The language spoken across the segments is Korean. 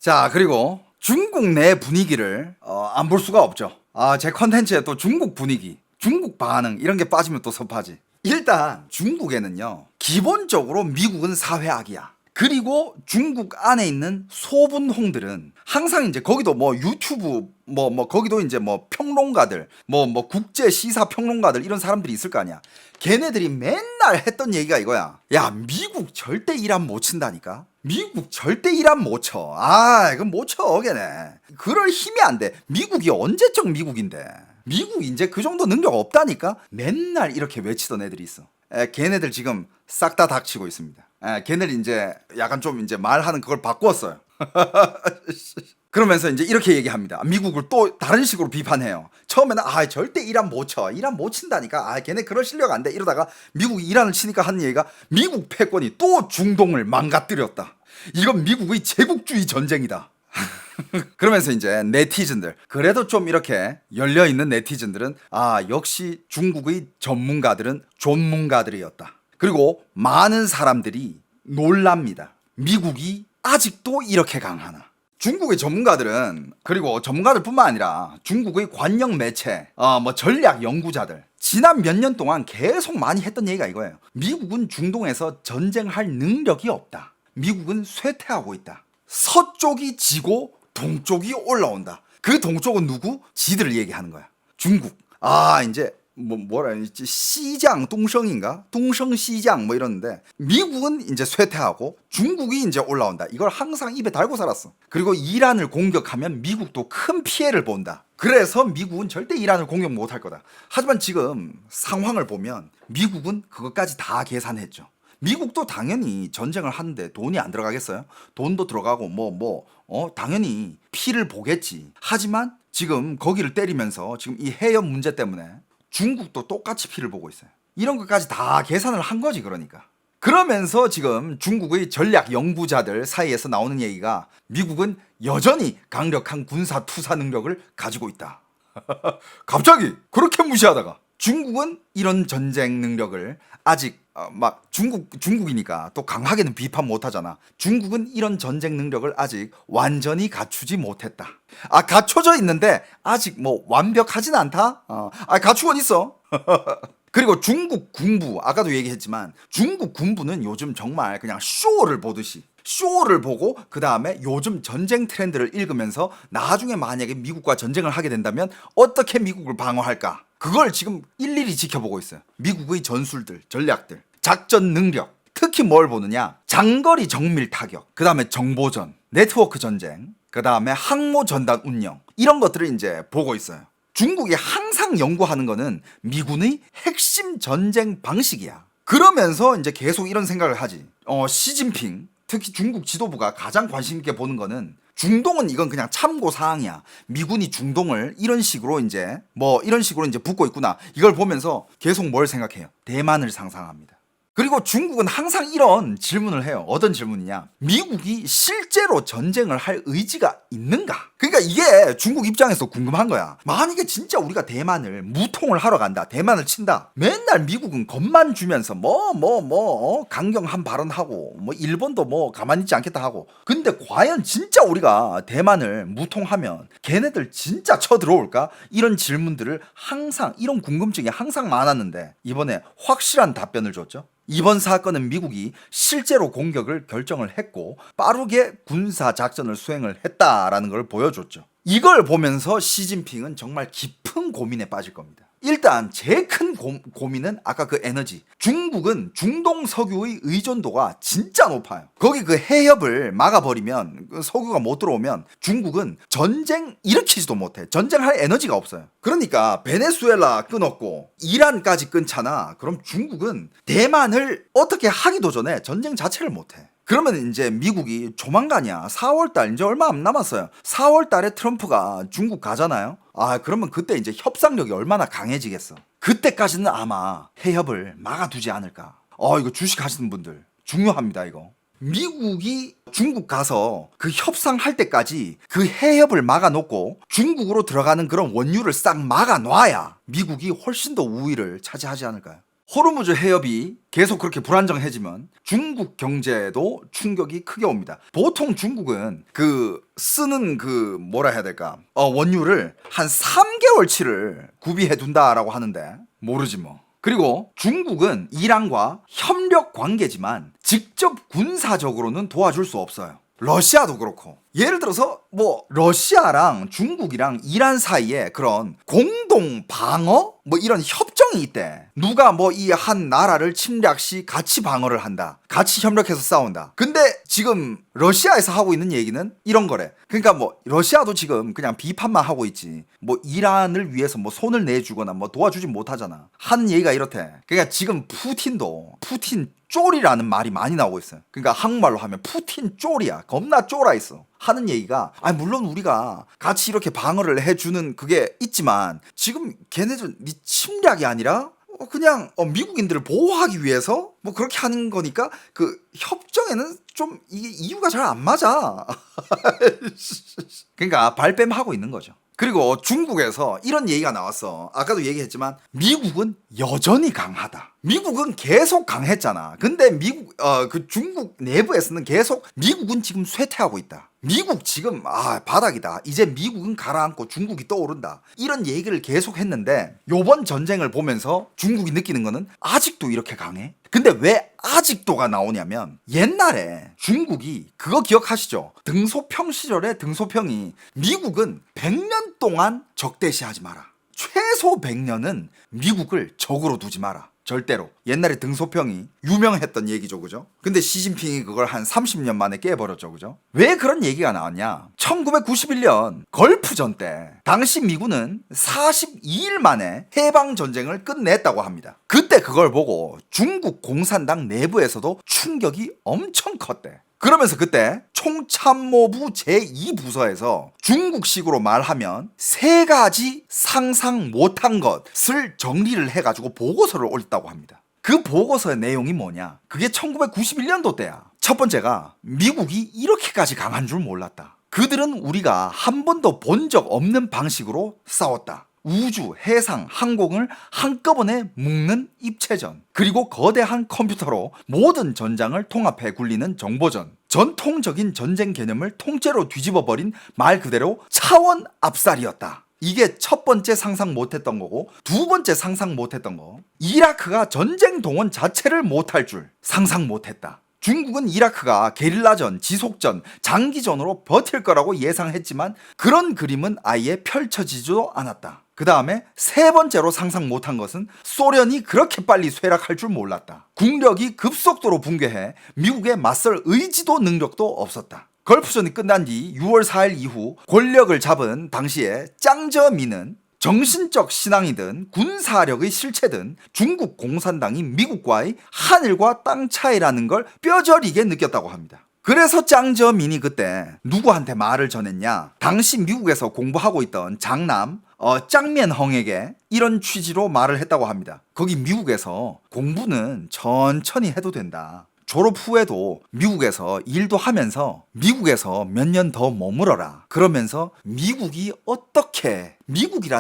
자, 그리고 중국 내 분위기를 안 볼 수가 없죠. 제 컨텐츠에 또 중국 분위기, 중국 반응 이런 게 빠지면 또 섭하지. 일단 중국에는요, 기본적으로 미국은 사회악이야. 그리고 중국 안에 있는 소분홍들은 항상 이제 거기도 뭐 유튜브 거기도 이제 뭐 평론가들 국제 시사 평론가들 이런 사람들이 있을 거 아니야. 걔네들이 맨날 했던 얘기가 이거야. 야, 미국 절대 이란 못 친다니까. 미국 절대 이란 못 쳐. 이건 못 쳐, 걔네. 그럴 힘이 안 돼. 미국이 언제적 미국인데. 미국 이제 그 정도 능력 없다니까. 맨날 이렇게 외치던 애들이 있어. 걔네들 지금 싹 다 닥치고 있습니다. 걔네들 이제 약간 좀 이제 말하는 그걸 바꿨어요. 그러면서 이제 이렇게 얘기합니다. 미국을 또 다른 식으로 비판해요. 처음에는 절대 이란 못 쳐. 이란 못 친다니까. 걔네 그럴 실력 안 돼. 이러다가 미국이 이란을 치니까 하는 얘기가 미국 패권이 또 중동을 망가뜨렸다. 이건 미국의 제국주의 전쟁이다. 그러면서 이제 네티즌들, 그래도 좀 이렇게 열려있는 네티즌들은 역시 중국의 전문가들은 존문가들이었다. 그리고 많은 사람들이 놀랍니다. 미국이 아직도 이렇게 강하나. 중국의 전문가들은, 그리고 전문가들뿐만 아니라 중국의 관영 매체, 전략 연구자들, 지난 몇 년 동안 계속 많이 했던 얘기가 이거예요. 미국은 중동에서 전쟁할 능력이 없다. 미국은 쇠퇴하고 있다. 서쪽이 지고 동쪽이 올라온다. 그 동쪽은 누구? 지들을 얘기하는 거야. 중국. 이제 뭐라 했지? 시장 동성인가? 동성 시장 이러는데, 미국은 이제 쇠퇴하고 중국이 이제 올라온다. 이걸 항상 입에 달고 살았어. 그리고 이란을 공격하면 미국도 큰 피해를 본다. 그래서 미국은 절대 이란을 공격 못 할 거다. 하지만 지금 상황을 보면 미국은 그것까지 다 계산했죠. 미국도 당연히 전쟁을 하는데 돈이 안 들어가겠어요? 돈도 들어가고 당연히 피를 보겠지. 하지만 지금 거기를 때리면서 지금 이 해협 문제 때문에 중국도 똑같이 피를 보고 있어요. 이런 것까지 다 계산을 한 거지, 그러니까. 그러면서 지금 중국의 전략 연구자들 사이에서 나오는 얘기가 미국은 여전히 강력한 군사 투사 능력을 가지고 있다. 갑자기 그렇게 무시하다가 중국은 이런 전쟁 능력을 아직 중국이니까 또 강하게는 비판 못 하잖아. 중국은 이런 전쟁 능력을 아직 완전히 갖추지 못했다. 갖춰져 있는데 아직 완벽하진 않다. 갖추곤 있어. 그리고 중국 군부, 아까도 얘기했지만 중국 군부는 요즘 정말 그냥 쇼를 보듯이 쇼를 보고 그 다음에 요즘 전쟁 트렌드를 읽으면서 나중에 만약에 미국과 전쟁을 하게 된다면 어떻게 미국을 방어할까, 그걸 지금 일일이 지켜보고 있어요. 미국의 전술들, 전략들, 작전 능력. 특히 뭘 보느냐, 장거리 정밀 타격, 그 다음에 정보전, 네트워크 전쟁, 그 다음에 항모 전단 운영, 이런 것들을 이제 보고 있어요. 중국이 항상 연구하는 거는 미군의 핵심 전쟁 방식이야. 그러면서 이제 계속 이런 생각을 하지. 시진핑, 특히 중국 지도부가 가장 관심 있게 보는 거는, 중동은 이건 그냥 참고 사항이야. 미군이 중동을 이런 식으로 이제 붙고 있구나. 이걸 보면서 계속 뭘 생각해요? 대만을 상상합니다. 그리고 중국은 항상 이런 질문을 해요. 어떤 질문이냐? 미국이 실제로 전쟁을 할 의지가 있는가? 그러니까 이게 중국 입장에서 궁금한 거야. 만약에 진짜 우리가 대만을 무통을 하러 간다, 대만을 친다, 맨날 미국은 겁만 주면서 강경한 발언하고 일본도 가만히 있지 않겠다 하고, 근데 과연 진짜 우리가 대만을 무통하면 걔네들 진짜 쳐들어올까? 이런 질문들을 항상, 이런 궁금증이 항상 많았는데 이번에 확실한 답변을 줬죠. 이번 사건은 미국이 실제로 공격을 결정을 했고 빠르게 군사 작전을 수행을 했다라는 걸 보여줬죠. 이걸 보면서 시진핑은 정말 깊은 고민에 빠질 겁니다. 일단 제일 큰 고민은 아까 그 에너지. 중국은 중동 석유의 의존도가 진짜 높아요. 거기 그 해협을 막아버리면, 그 석유가 못 들어오면 중국은 전쟁 일으키지도 못해. 전쟁할 에너지가 없어요. 그러니까 베네수엘라 끊었고 이란까지 끊잖아. 그럼 중국은 대만을 어떻게 하기도 전에 전쟁 자체를 못해. 그러면 이제 미국이 조만간이야. 4월달 이제 얼마 안 남았어요. 4월달에 트럼프가 중국 가잖아요. 그러면 그때 이제 협상력이 얼마나 강해지겠어. 그때까지는 아마 해협을 막아두지 않을까. 이거 주식 하시는 분들 중요합니다. 이거 미국이 중국 가서 그 협상할 때까지 그 해협을 막아놓고 중국으로 들어가는 그런 원유를 싹 막아놔야 미국이 훨씬 더 우위를 차지하지 않을까요? 호르무즈 해협이 계속 그렇게 불안정해지면 중국 경제에도 충격이 크게 옵니다. 보통 중국은 그 쓰는 그 뭐라 해야 될까? 원유를 한 3개월치를 구비해 둔다라고 하는데 모르지 뭐. 그리고 중국은 이란과 협력 관계지만 직접 군사적으로는 도와줄 수 없어요. 러시아도 그렇고. 예를 들어서 뭐 러시아랑 중국이랑 이란 사이에 그런 공동 방어 뭐 이런 협정이 있대. 누가 뭐 이 한 나라를 침략 시 같이 방어를 한다. 같이 협력해서 싸운다. 근데 지금 러시아에서 하고 있는 얘기는 이런 거래. 그러니까 뭐 러시아도 지금 그냥 비판만 하고 있지. 뭐 이란을 위해서 뭐 손을 내주거나 뭐 도와주지 못하잖아. 하는 얘기가 이렇대. 그러니까 지금 푸틴도 푸틴 쫄이라는 말이 많이 나오고 있어요. 그러니까 한국말로 하면 푸틴 쫄이야. 겁나 쫄아 있어. 하는 얘기가 물론 우리가 같이 이렇게 방어를 해주는 그게 있지만 지금 걔네들 네 침략이 아니라 그냥 미국인들을 보호하기 위해서 뭐 그렇게 하는 거니까 그 협정에는 좀 이게 이유가 잘 안 맞아. 그러니까 발뺌하고 있는 거죠. 그리고 중국에서 이런 얘기가 나왔어. 아까도 얘기했지만 미국은 여전히 강하다. 미국은 계속 강했잖아. 근데 그 중국 내부에서는 계속 미국은 지금 쇠퇴하고 있다. 미국 지금 바닥이다. 이제 미국은 가라앉고 중국이 떠오른다. 이런 얘기를 계속 했는데 요번 전쟁을 보면서 중국이 느끼는 거는 아직도 이렇게 강해? 근데 왜 아직도가 나오냐면 옛날에 중국이 그거 기억하시죠? 등소평 시절에 등소평이 미국은 100년 동안 적대시하지 마라. 최소 100년은 미국을 적으로 두지 마라. 절대로. 옛날에 등소평이 유명했던 얘기죠, 그죠? 근데 시진핑이 그걸 한 30년 만에 깨버렸죠, 그죠? 왜 그런 얘기가 나왔냐? 1991년 걸프전 때 당시 미군은 42일 만에 해방전쟁을 끝냈다고 합니다. 그때 그걸 보고 중국 공산당 내부에서도 충격이 엄청 컸대. 그러면서 그때 총참모부 제2부서에서 중국식으로 말하면 3가지 상상 못한 것을 정리를 해가지고 보고서를 올렸다고 합니다. 그 보고서의 내용이 뭐냐? 그게 1991년도 때야. 첫 번째가 미국이 이렇게까지 강한 줄 몰랐다. 그들은 우리가 한 번도 본 적 없는 방식으로 싸웠다. 우주, 해상, 항공을 한꺼번에 묶는 입체전, 그리고 거대한 컴퓨터로 모든 전장을 통합해 굴리는 정보전, 전통적인 전쟁 개념을 통째로 뒤집어버린 말 그대로 차원 압살이었다. 이게 첫 번째 상상 못했던 거고, 두 번째 상상 못했던 거, 이라크가 전쟁 동원 자체를 못할 줄 상상 못했다. 중국은 이라크가 게릴라전, 지속전, 장기전으로 버틸 거라고 예상했지만 그런 그림은 아예 펼쳐지지도 않았다. 그 다음에 세 번째로 상상 못한 것은 소련이 그렇게 빨리 쇠락할 줄 몰랐다. 국력이 급속도로 붕괴해 미국에 맞설 의지도 능력도 없었다. 걸프전이 끝난 뒤 6월 4일 이후 권력을 잡은 당시에 짱저민은 정신적 신앙이든 군사력의 실체든 중국 공산당이 미국과의 하늘과 땅 차이라는 걸 뼈저리게 느꼈다고 합니다. 그래서 짱저민이 그때 누구한테 말을 전했냐? 당시 미국에서 공부하고 있던 장남 짱면헝에게 이런 취지로 말을 했다고 합니다. 거기 미국에서 공부는 천천히 해도 된다. 졸업 후에도 미국에서 일도 하면서 미국에서 몇 년 더 머물어라. 그러면서 미국이란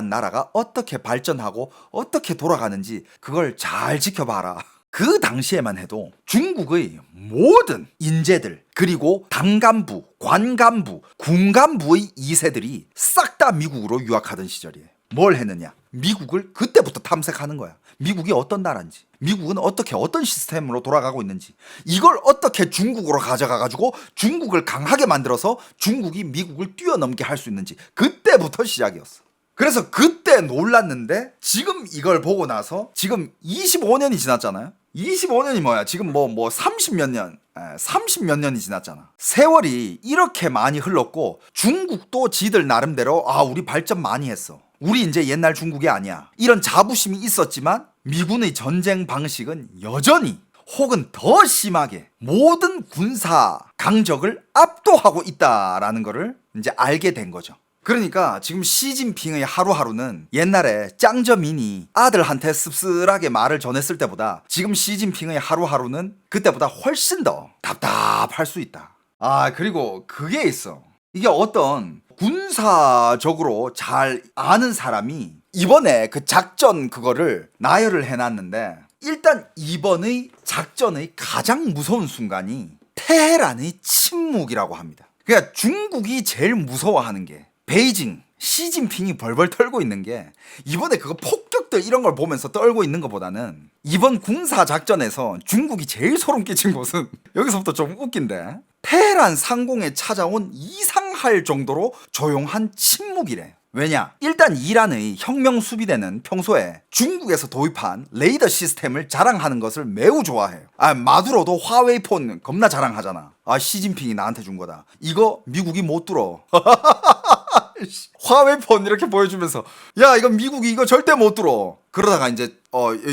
나라가 어떻게 발전하고 어떻게 돌아가는지 그걸 잘 지켜봐라. 그 당시에만 해도 중국의 모든 인재들, 그리고 당간부, 관간부, 군간부의 2세들이 싹 다 미국으로 유학하던 시절이에요. 뭘 했느냐? 미국을 그때부터 탐색하는 거야. 미국이 어떤 나라인지, 미국은 어떤 시스템으로 돌아가고 있는지, 이걸 어떻게 중국으로 가져가가지고 중국을 강하게 만들어서 중국이 미국을 뛰어넘게 할 수 있는지, 그때부터 시작이었어. 그래서 그때 놀랐는데 지금 이걸 보고 나서 지금 25년이 지났잖아요. 25년이 뭐야? 지금 뭐 30몇 년, 30몇 년이 지났잖아. 세월이 이렇게 많이 흘렀고 중국도 지들 나름대로 우리 발전 많이 했어. 우리 이제 옛날 중국이 아니야. 이런 자부심이 있었지만 미군의 전쟁 방식은 여전히 혹은 더 심하게 모든 군사 강적을 압도하고 있다라는 거를 이제 알게 된 거죠. 그러니까 지금 시진핑의 하루하루는 옛날에 짱저민이 아들한테 씁쓸하게 말을 전했을 때보다 지금 시진핑의 하루하루는 그때보다 훨씬 더 답답할 수 있다. 그리고 그게 있어. 이게 어떤 군사적으로 잘 아는 사람이 이번에 그 작전 그거를 나열을 해놨는데 일단 이번의 작전의 가장 무서운 순간이 테헤란의 침묵이라고 합니다. 그러니까 중국이 제일 무서워하는 게 베이징, 시진핑이 벌벌 털고 있는 게 이번에 그거 폭격들 이런 걸 보면서 떨고 있는 것보다는 이번 군사작전에서 중국이 제일 소름 끼친 것은 여기서부터 좀 웃긴데 테헤란 상공에 찾아온 이상할 정도로 조용한 침묵이래. 왜냐? 일단 이란의 혁명 수비대는 평소에 중국에서 도입한 레이더 시스템을 자랑하는 것을 매우 좋아해요. 마두로도 화웨이 폰 겁나 자랑하잖아. 시진핑이 나한테 준 거다. 이거 미국이 못 뚫어. 화웨이 폰 이렇게 보여주면서 야 이거 미국이 이거 절대 못 뚫어. 그러다가 이제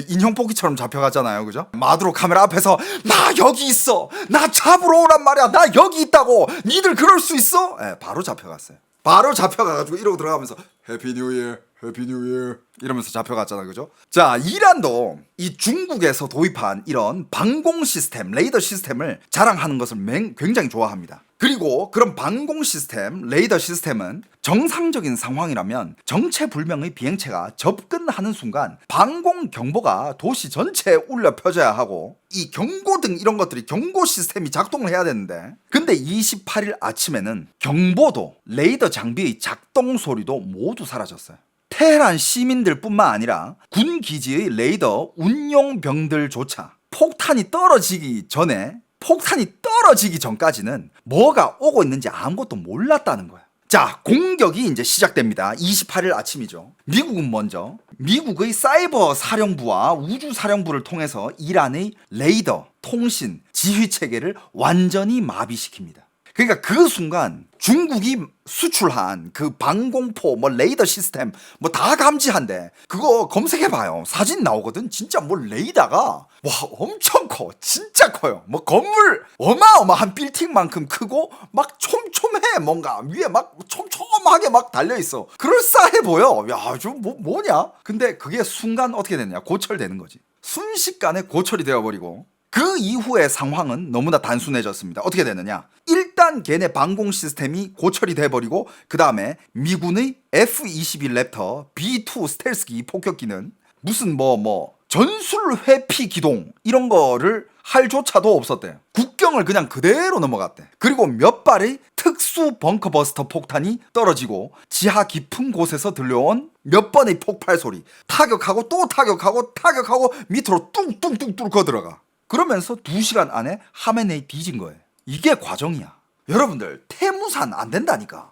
인형 뽑기처럼 잡혀가잖아요. 그죠? 마두로 카메라 앞에서 나 여기 있어. 나 잡으러 오란 말이야. 나 여기 있다고. 니들 그럴 수 있어? 바로 잡혀갔어요. 바로 잡혀가가지고 이러고 들어가면서 해피 뉴 이어 해피 뉴 이어 이러면서 잡혀갔잖아. 그죠? 자, 이란도 이 중국에서 도입한 이런 방공 시스템, 레이더 시스템을 자랑하는 것을 굉장히 좋아합니다. 그리고 그런 방공 시스템, 레이더 시스템은 정상적인 상황이라면 정체불명의 비행체가 접근하는 순간 방공 경보가 도시 전체에 울려 퍼져야 하고 이 경고등 이런 것들이 경고 시스템이 작동을 해야 되는데 근데 28일 아침에는 경보도 레이더 장비의 작동 소리도 모두 사라졌어요. 테헤란 시민들뿐만 아니라 군 기지의 레이더 운용병들조차 폭탄이 떨어지기 전까지는 뭐가 오고 있는지 아무것도 몰랐다는 거야. 자, 공격이 이제 시작됩니다. 28일 아침이죠. 미국은 먼저 미국의 사이버 사령부와 우주 사령부를 통해서 이란의 레이더, 통신, 지휘 체계를 완전히 마비시킵니다. 그러니까 그 순간 중국이 수출한 그 방공포, 레이더 시스템 다 감지한대. 그거 검색해봐요. 사진 나오거든. 진짜 레이더가 와 엄청 커. 진짜 커요. 건물 어마어마한 빌딩만큼 크고 막 촘촘해. 뭔가 위에 막 촘촘하게 막 달려있어. 그럴싸해 보여. 야, 좀 뭐냐? 근데 그게 순간 어떻게 됐냐? 고철되는 거지. 순식간에 고철이 되어버리고 그 이후의 상황은 너무나 단순해졌습니다. 어떻게 되느냐? 일단 걔네 방공 시스템이 고철이 돼버리고 그 다음에 미군의 F-22 랩터 B-2 스텔스기 폭격기는 무슨 전술 회피 기동 이런 거를 할 조차도 없었대요. 국경을 그냥 그대로 넘어갔대. 그리고 몇 발의 특수 벙커버스터 폭탄이 떨어지고 지하 깊은 곳에서 들려온 몇 번의 폭발 소리, 타격하고 또 타격하고 밑으로 뚱뚱뚱 뚫고 들어가. 그러면서 2시간 안에 하메네이 뒤진 거예요. 이게 과정이야. 여러분들 태무산 안 된다니까.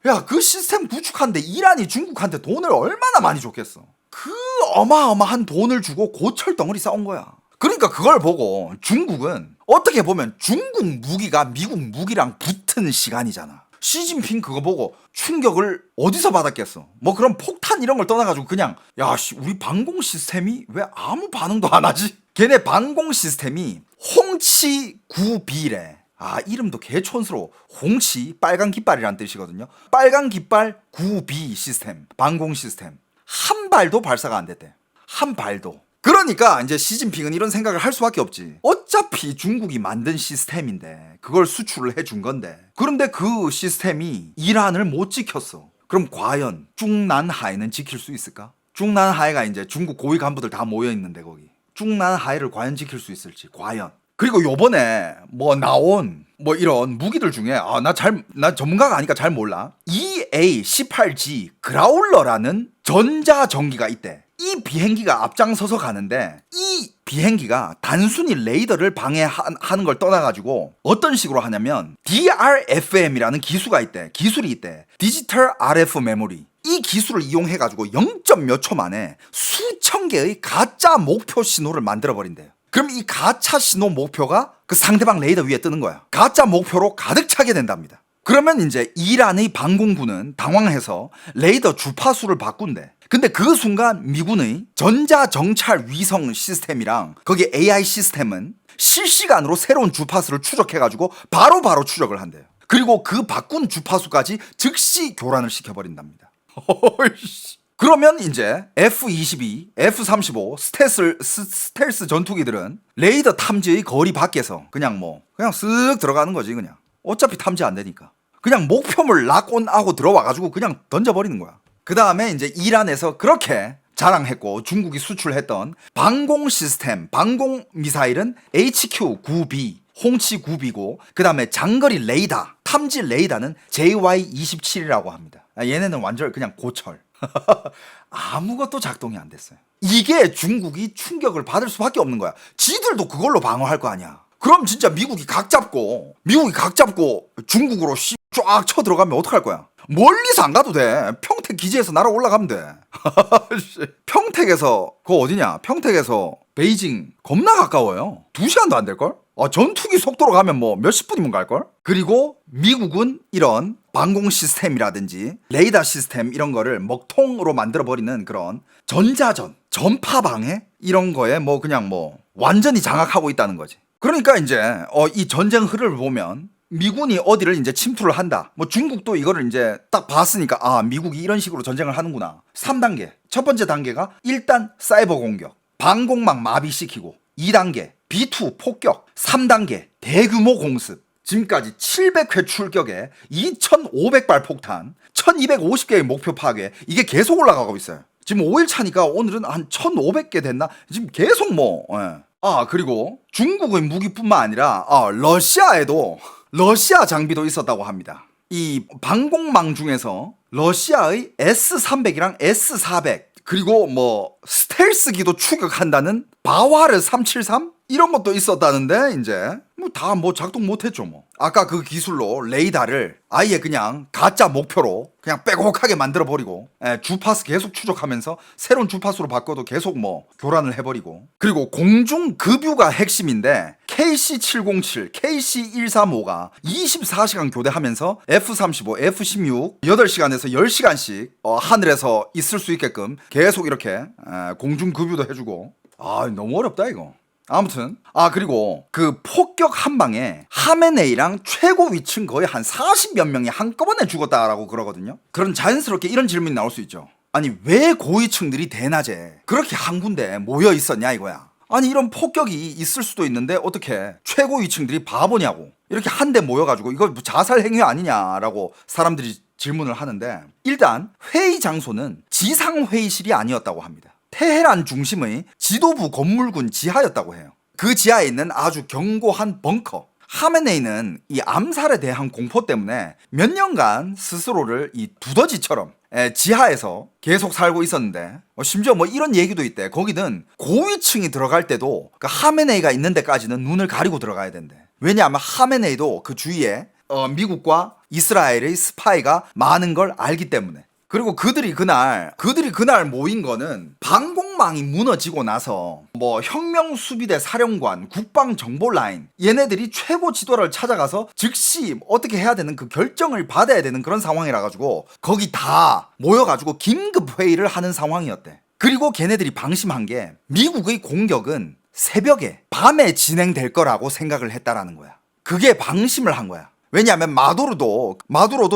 야, 그 시스템 구축하는데 이란이 중국한테 돈을 얼마나 많이 줬겠어. 그 어마어마한 돈을 주고 고철 덩어리 싸운 거야. 그러니까 그걸 보고 중국은 어떻게 보면 중국 무기가 미국 무기랑 붙은 시간이잖아. 시진핑 그거 보고 충격을 어디서 받았겠어. 그런 폭탄 이런 걸 떠나가지고 그냥 우리 방공 시스템이 왜 아무 반응도 안 하지? 걔네 방공 시스템이 홍치 9B래. 이름도 개촌스러워. 홍치 빨간 깃발이란 뜻이거든요. 빨간 깃발 9B 시스템, 방공 시스템. 한 발도 발사가 안 됐대. 한 발도. 그러니까 이제 시진핑은 이런 생각을 할 수밖에 없지. 어차피 중국이 만든 시스템인데 그걸 수출을 해준 건데 그런데 그 시스템이 이란을 못 지켰어. 그럼 과연 중난하해는 지킬 수 있을까? 중난하해가 이제 중국 고위 간부들 다 모여있는데 거기 중난하해를 과연 지킬 수 있을지 과연. 그리고 요번에 나온 이런 무기들 중에 나 전문가가 아니까 잘 몰라. EA-18G 그라울러라는 전자전기가 있대. 이 비행기가 앞장서서 가는데 이 비행기가 단순히 레이더를 방해하는 걸 떠나가지고 어떤 식으로 하냐면 DRFM이라는 기술이 있대. 디지털 RF 메모리. 이 기술을 이용해가지고 0. 몇 초 만에 수천 개의 가짜 목표 신호를 만들어버린대요. 그럼 이 가짜 신호 목표가 그 상대방 레이더 위에 뜨는 거야. 가짜 목표로 가득 차게 된답니다. 그러면 이제 이란의 방공부는 당황해서 레이더 주파수를 바꾼대. 근데 그 순간 미군의 전자정찰 위성 시스템이랑 거기 AI 시스템은 실시간으로 새로운 주파수를 추적해가지고 바로바로 추적을 한대요. 그리고 그 바꾼 주파수까지 즉시 교란을 시켜버린답니다. 그러면 이제 F-22, F-35 스텔스 전투기들은 레이더 탐지의 거리 밖에서 그냥 쓱 들어가는 거지. 그냥 어차피 탐지 안 되니까 그냥 목표물 락온하고 들어와가지고 그냥 던져버리는 거야. 그 다음에 이제 이란에서 그렇게 자랑했고 중국이 수출했던 방공 시스템, 방공 미사일은 HQ-9B, 홍치-9B고 그 다음에 장거리 레이더, 탐지 레이더는 JY-27이라고 합니다. 얘네는 완전 그냥 고철. 아무것도 작동이 안 됐어요. 이게 중국이 충격을 받을 수밖에 없는 거야. 지들도 그걸로 방어할 거 아니야. 그럼 진짜 미국이 각 잡고 중국으로 쫙 쳐들어가면 어떡할 거야? 멀리서 안 가도 돼. 평택 기지에서 날아 올라가면 돼. 평택에서 그거 어디냐? 평택에서 베이징 겁나 가까워요. 2시간도 안 될걸? 전투기 속도로 가면 뭐 몇십 분이면 갈걸? 그리고 미국은 이런 방공 시스템이라든지 레이더 시스템 이런 거를 먹통으로 만들어버리는 그런 전자전, 전파 방해 이런 거에 뭐 그냥 뭐 완전히 장악하고 있다는 거지. 그러니까 이제 이 전쟁 흐름을 보면 미군이 어디를 이제 침투를 한다. 뭐 중국도 이거를 이제 딱 봤으니까 미국이 이런 식으로 전쟁을 하는구나. 3단계. 첫 번째 단계가 일단 사이버 공격, 방공망 마비시키고 2단계 B2 폭격, 3단계 대규모 공습. 지금까지 700회 출격에 2,500발 폭탄, 1,250개의 목표 파괴. 이게 계속 올라가고 있어요. 지금 5일 차니까 오늘은 한 1,500개 됐나? 지금 계속 그리고 중국의 무기뿐만 아니라 러시아에도 러시아 장비도 있었다고 합니다. 이 방공망 중에서 러시아의 S-300이랑 S-400 그리고 뭐 스텔스기도 추격한다는 바와르 373 이런 것도 있었다는데 이제 다 작동 못했죠 뭐. 아까 그 기술로 레이더를 아예 그냥 가짜 목표로 그냥 빼곡하게 만들어버리고 주파수 계속 추적하면서 새로운 주파수로 바꿔도 계속 교란을 해버리고, 그리고 공중급유가 핵심인데 KC-707, KC-135가 24시간 교대하면서 F-35, F-16 8시간에서 10시간씩 하늘에서 있을 수 있게끔 계속 이렇게 공중급유도 해주고. 너무 어렵다 이거. 아무튼 그리고 그 폭격 한 방에 하메네이랑 최고 위층 거의 한 40몇 명이 한꺼번에 죽었다라고 그러거든요. 그런 자연스럽게 이런 질문이 나올 수 있죠. 아니 왜 고위층들이 대낮에 그렇게 한 군데 모여 있었냐 이거야. 아니 이런 폭격이 있을 수도 있는데 어떻게 최고 위층들이 바보냐고 이렇게 한데 모여가지고 이거 자살 행위 아니냐라고 사람들이 질문을 하는데, 일단 회의 장소는 지상 회의실이 아니었다고 합니다. 테헤란 중심의 지도부 건물군 지하였다고 해요. 그 지하에 있는 아주 견고한 벙커. 하메네이는 이 암살에 대한 공포 때문에 몇 년간 스스로를 이 두더지처럼 지하에서 계속 살고 있었는데, 심지어 이런 얘기도 있대. 거기는 고위층이 들어갈 때도 그 하메네이가 있는 데까지는 눈을 가리고 들어가야 된대. 왜냐하면 하메네이도 그 주위에 미국과 이스라엘의 스파이가 많은 걸 알기 때문에. 그리고 그들이 그날 모인 거는 방공망이 무너지고 나서 혁명수비대 사령관, 국방정보라인 얘네들이 최고 지도를 찾아가서 즉시 어떻게 해야 되는 그 결정을 받아야 되는 그런 상황이라 가지고 거기 다 모여가지고 긴급 회의를 하는 상황이었대. 그리고 걔네들이 방심한 게 미국의 공격은 새벽에 밤에 진행될 거라고 생각을 했다라는 거야. 그게 방심을 한 거야. 왜냐하면 마두로도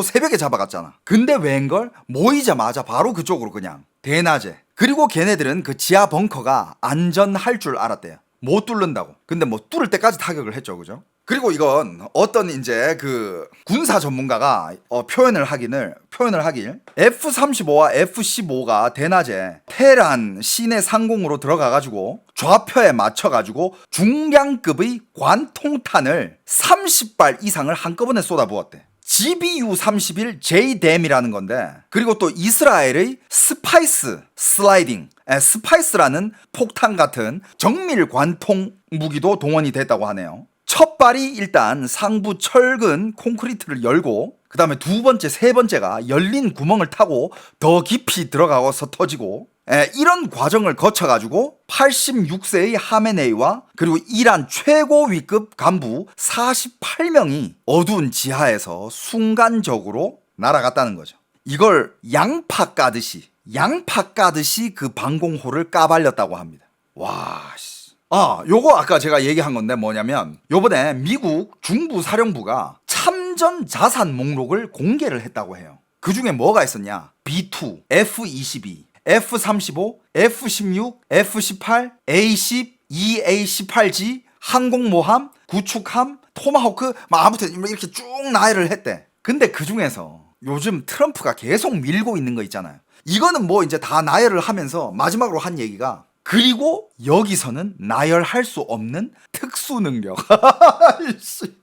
새벽에 잡아갔잖아. 근데 웬걸 모이자마자 바로 그쪽으로 그냥 대낮에. 그리고 걔네들은 그 지하 벙커가 안전할 줄 알았대요. 못 뚫는다고. 근데 뚫을 때까지 타격을 했죠, 그죠? 그리고 이건 어떤 이제 그 군사 전문가가 표현을 하길 F-35와 F-15가 대낮에 테헤란 시내 상공으로 들어가가지고 좌표에 맞춰가지고 중량급의 관통탄을 30발 이상을 한꺼번에 쏟아부었대. GBU-31 JDAM이라는 건데, 그리고 또 이스라엘의 스파이스라는 폭탄 같은 정밀 관통 무기도 동원이 됐다고 하네요. 첫 발이 일단 상부 철근 콘크리트를 열고, 그 다음에 두 번째, 세 번째가 열린 구멍을 타고 더 깊이 들어가서 터지고, 이런 과정을 거쳐가지고 86세의 하메네이와 그리고 이란 최고 위급 간부 48명이 어두운 지하에서 순간적으로 날아갔다는 거죠. 이걸 양파 까듯이 그 방공호를 까발렸다고 합니다. 와, 요거 아까 제가 얘기한 건데 뭐냐면, 요번에 미국 중부 사령부가 참전 자산 목록을 공개를 했다고 해요. 그 중에 뭐가 있었냐? B2, F-22, F-35, F-16, F-18, A-10, EA-18G, 항공모함, 구축함, 토마호크, 아무튼 이렇게 쭉 나열을 했대. 근데 그 중에서 요즘 트럼프가 계속 밀고 있는 거 있잖아요. 이거는 뭐 이제 다 나열을 하면서 마지막으로 한 얘기가, 그리고 여기서는 나열할 수 없는 특수 능력.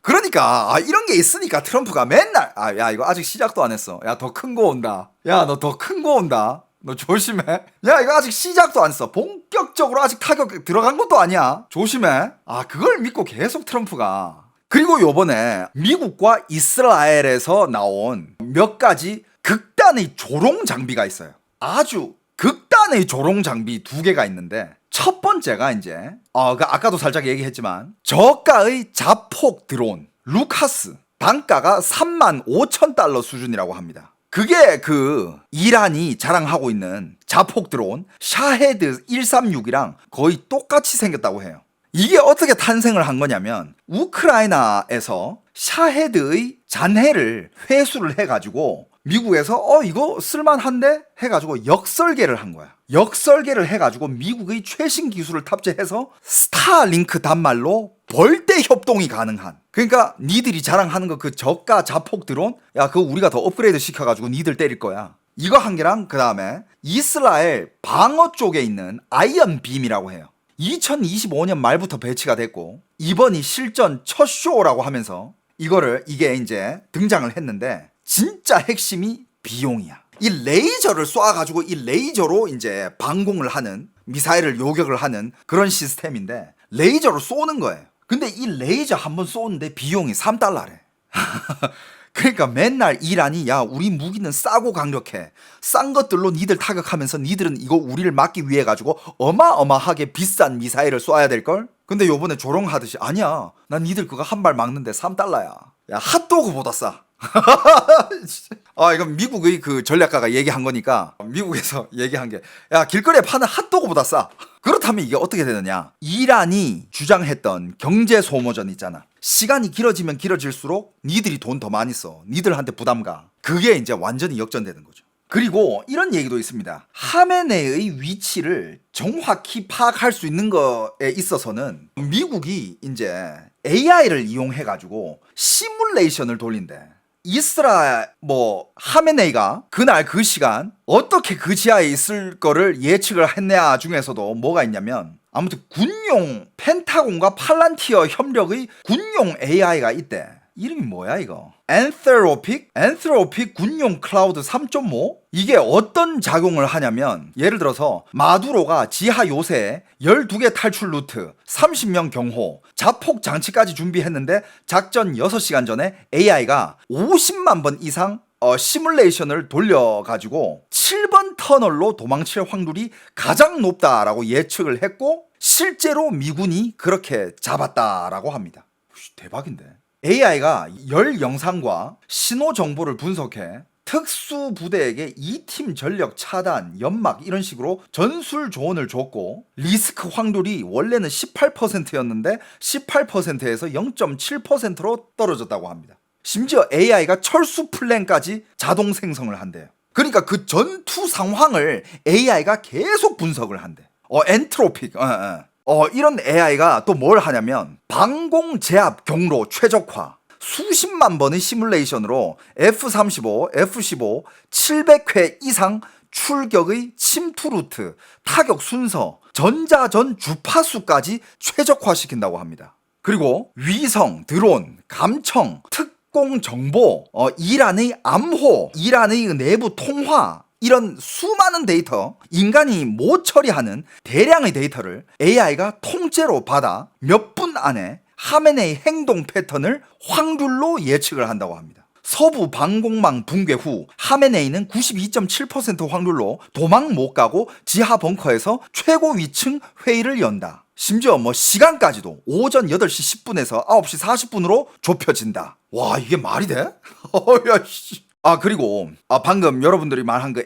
그러니까 이런 게 있으니까 트럼프가 맨날 야 이거 아직 시작도 안 했어. 야 더 큰 거 온다. 야 너 더 큰 거 온다. 너 조심해. 야 이거 아직 시작도 안 했어. 본격적으로 아직 타격 들어간 것도 아니야. 조심해. 그걸 믿고 계속 트럼프가. 그리고 요번에 미국과 이스라엘에서 나온 몇 가지 극단의 조롱 장비가 있어요. 아주 극단의 조롱 장비 2개가 있는데, 첫 번째가 이제 아까도 살짝 얘기했지만 저가의 자폭 드론 루카스, 단가가 35,000달러 수준이라고 합니다. 그게 그 이란이 자랑하고 있는 자폭 드론 샤헤드 136이랑 거의 똑같이 생겼다고 해요. 이게 어떻게 탄생을 한 거냐면, 우크라이나에서 샤헤드의 잔해를 회수를 해가지고 미국에서 이거 쓸만한데 해가지고 역설계를 한 거야. 역설계를 해가지고 미국의 최신 기술을 탑재해서 스타링크 단말로 벌떼 협동이 가능한, 그러니까 니들이 자랑하는 거 그 저가 자폭 드론, 야 그거 우리가 더 업그레이드 시켜가지고 니들 때릴 거야. 이거 한 개랑, 그 다음에 이스라엘 방어 쪽에 있는 아이언 빔이라고 해요. 2025년 말부터 배치가 됐고 이번이 실전 첫 쇼라고 하면서 이게 이제 등장을 했는데, 진짜 핵심이 비용이야. 이 레이저를 쏴가지고 이 레이저로 이제 방공을 하는, 미사일을 요격을 하는 그런 시스템인데, 레이저로 쏘는 거예요. 근데 이 레이저 한번 쏘는데 비용이 3달러래. 그러니까 맨날 이란이 야 우리 무기는 싸고 강력해, 싼 것들로 니들 타격하면서 니들은 이거 우리를 막기 위해 가지고 어마어마하게 비싼 미사일을 쏴야 될걸? 근데 요번에 조롱하듯이 아니야 난 니들 그거 한 발 막는데 3달러야. 야 핫도그보다 싸. 이건 미국의 그 전략가가 얘기한 거니까, 미국에서 얘기한 게, 야 길거리에 파는 핫도그보다 싸. 그렇다면 이게 어떻게 되느냐, 이란이 주장했던 경제 소모전 있잖아. 시간이 길어지면 길어질수록 니들이 돈 더 많이 써, 니들한테 부담가. 그게 이제 완전히 역전되는 거죠. 그리고 이런 얘기도 있습니다. 하메네의 위치를 정확히 파악할 수 있는 거에 있어서는 미국이 이제 AI를 이용해가지고 시뮬레이션을 돌린대. 이스라엘 하메네이가 그날 그 시간 어떻게 그 지하에 있을 거를 예측을 했냐 중에서도 뭐가 있냐면, 아무튼 군용 펜타곤과 팔란티어 협력의 군용 AI가 있대. 이름이 뭐야 이거? 엔트로픽 군용 클라우드 3.5? 이게 어떤 작용을 하냐면, 예를 들어서 마두로가 지하 요새에 12개 탈출 루트, 30명 경호, 자폭 장치까지 준비했는데 작전 6시간 전에 AI가 50만 번 이상 시뮬레이션을 돌려가지고 7번 터널로 도망칠 확률이 가장 높다라고 예측을 했고, 실제로 미군이 그렇게 잡았다라고 합니다. 대박인데. AI가 열 영상과 신호 정보를 분석해 특수 부대에게 2팀 전력 차단, 연막 이런 식으로 전술 조언을 줬고, 리스크 확률이 원래는 18%였는데 18%에서 0.7%로 떨어졌다고 합니다. 심지어 AI가 철수 플랜까지 자동 생성을 한대요. 그러니까 그 전투 상황을 AI가 계속 분석을 한대. 엔트로픽. 이런 AI가 또 뭘 하냐면, 방공 제압 경로 최적화, 수십만 번의 시뮬레이션으로 F-35, F-15 700회 이상 출격의 침투 루트, 타격 순서, 전자전 주파수까지 최적화시킨다고 합니다. 그리고 위성, 드론, 감청, 특공 정보, 이란의 암호, 이란의 내부 통화, 이런 수많은 데이터, 인간이 못 처리하는 대량의 데이터를 AI가 통째로 받아 몇 분 안에 하메네이 행동 패턴을 확률로 예측을 한다고 합니다. 서부 방공망 붕괴 후 하메네이는 92.7% 확률로 도망 못 가고 지하 벙커에서 최고 위층 회의를 연다. 심지어 시간까지도 오전 8시 10분에서 9시 40분으로 좁혀진다. 와, 이게 말이 돼? 야, 씨. 그리고 방금 여러분들이 말한 그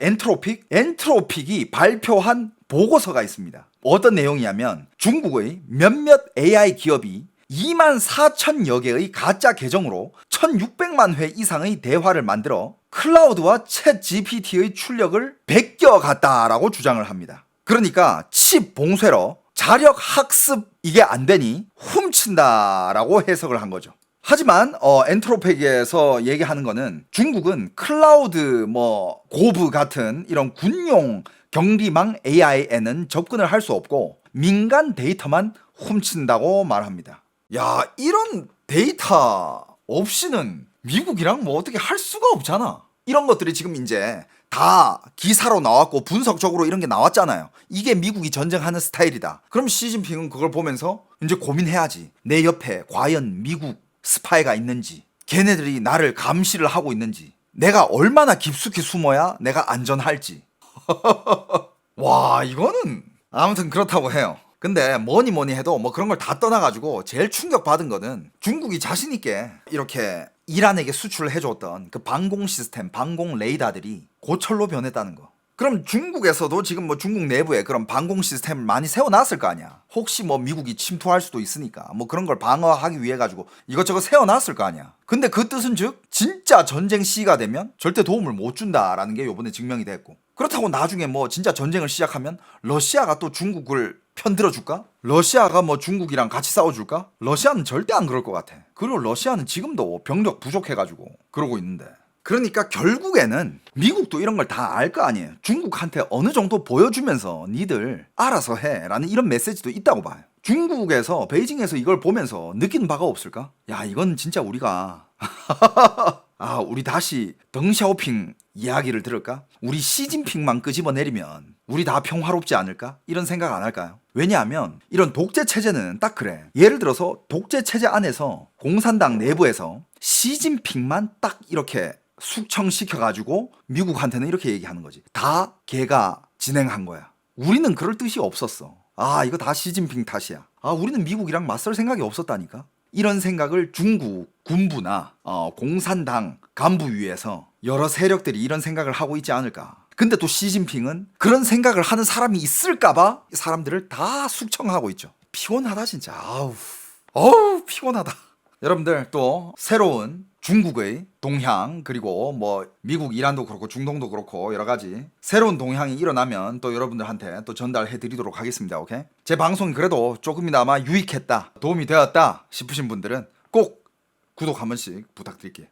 엔트로픽이 발표한 보고서가 있습니다. 어떤 내용이냐면, 중국의 몇몇 AI 기업이 24,000여 개의 가짜 계정으로 1,600만 회 이상의 대화를 만들어 클라우드와 챗 GPT의 출력을 베껴갔다라고 주장을 합니다. 그러니까 칩 봉쇄로 자력 학습 이게 안 되니 훔친다라고 해석을 한 거죠. 하지만 엔트로팩에서 얘기하는 거는 중국은 클라우드 뭐 고브 같은 이런 군용 경리망 AI에는 접근을 할 수 없고 민간 데이터만 훔친다고 말합니다. 야, 이런 데이터 없이는 미국이랑 뭐 어떻게 할 수가 없잖아. 이런 것들이 지금 이제 다 기사로 나왔고 분석적으로 이런 게 나왔잖아요. 이게 미국이 전쟁하는 스타일이다. 그럼 시진핑은 그걸 보면서 이제 고민해야지. 내 옆에 과연 미국 스파이가 있는지, 걔네들이 나를 감시를 하고 있는지, 내가 얼마나 깊숙이 숨어야 내가 안전할지. 와, 이거는 아무튼 그렇다고 해요. 근데 뭐니 해도 뭐 그런 걸 다 떠나가지고 제일 충격받은 거는 중국이 자신있게 이렇게 이란에게 수출을 해줬던 그 방공 시스템, 방공 레이더들이 고철로 변했다는 거. 그럼 중국에서도 지금 뭐 중국 내부에 그런 방공 시스템을 많이 세워놨을 거 아니야. 혹시 뭐 미국이 침투할 수도 있으니까 뭐 그런 걸 방어하기 위해 가지고 이것저것 세워놨을 거 아니야. 근데 그 뜻은 즉 진짜 전쟁 시기가 되면 절대 도움을 못 준다라는 게 요번에 증명이 됐고, 그렇다고 나중에 뭐 진짜 전쟁을 시작하면 러시아가 또 중국을 편들어 줄까? 러시아가 뭐 중국이랑 같이 싸워줄까? 러시아는 절대 안 그럴 것 같아. 그리고 러시아는 지금도 병력 부족해가지고 그러고 있는데, 그러니까 결국에는 미국도 이런 걸 다 알 거 아니에요. 중국한테 어느 정도 보여주면서 니들 알아서 해라는 이런 메시지도 있다고 봐요. 중국에서 베이징에서 이걸 보면서 느낀 바가 없을까? 야, 이건 진짜 우리가 아, 우리 다시 덩샤오핑 이야기를 들을까? 우리 시진핑만 끄집어내리면 우리 다 평화롭지 않을까? 이런 생각 안 할까요? 왜냐하면 이런 독재 체제는 딱 그래. 예를 들어서 독재 체제 안에서 공산당 내부에서 시진핑만 딱 이렇게 숙청시켜가지고 미국한테는 이렇게 얘기하는 거지. 다 걔가 진행한 거야. 우리는 그럴 뜻이 없었어. 아, 이거 다 시진핑 탓이야. 아, 우리는 미국이랑 맞설 생각이 없었다니까. 이런 생각을 중국 군부나 공산당 간부 위에서 여러 세력들이 이런 생각을 하고 있지 않을까. 근데 또 시진핑은 그런 생각을 하는 사람이 있을까봐 사람들을 다 숙청하고 있죠. 피곤하다 진짜. 어우 피곤하다. 여러분들 또 새로운 중국의 동향, 그리고 뭐 미국, 이란도 그렇고 중동도 그렇고 여러 가지 새로운 동향이 일어나면 또 여러분들한테 또 전달해 드리도록 하겠습니다. 오케이? 제 방송이 그래도 조금이나마 유익했다, 도움이 되었다 싶으신 분들은 꼭 구독 한 번씩 부탁드릴게요.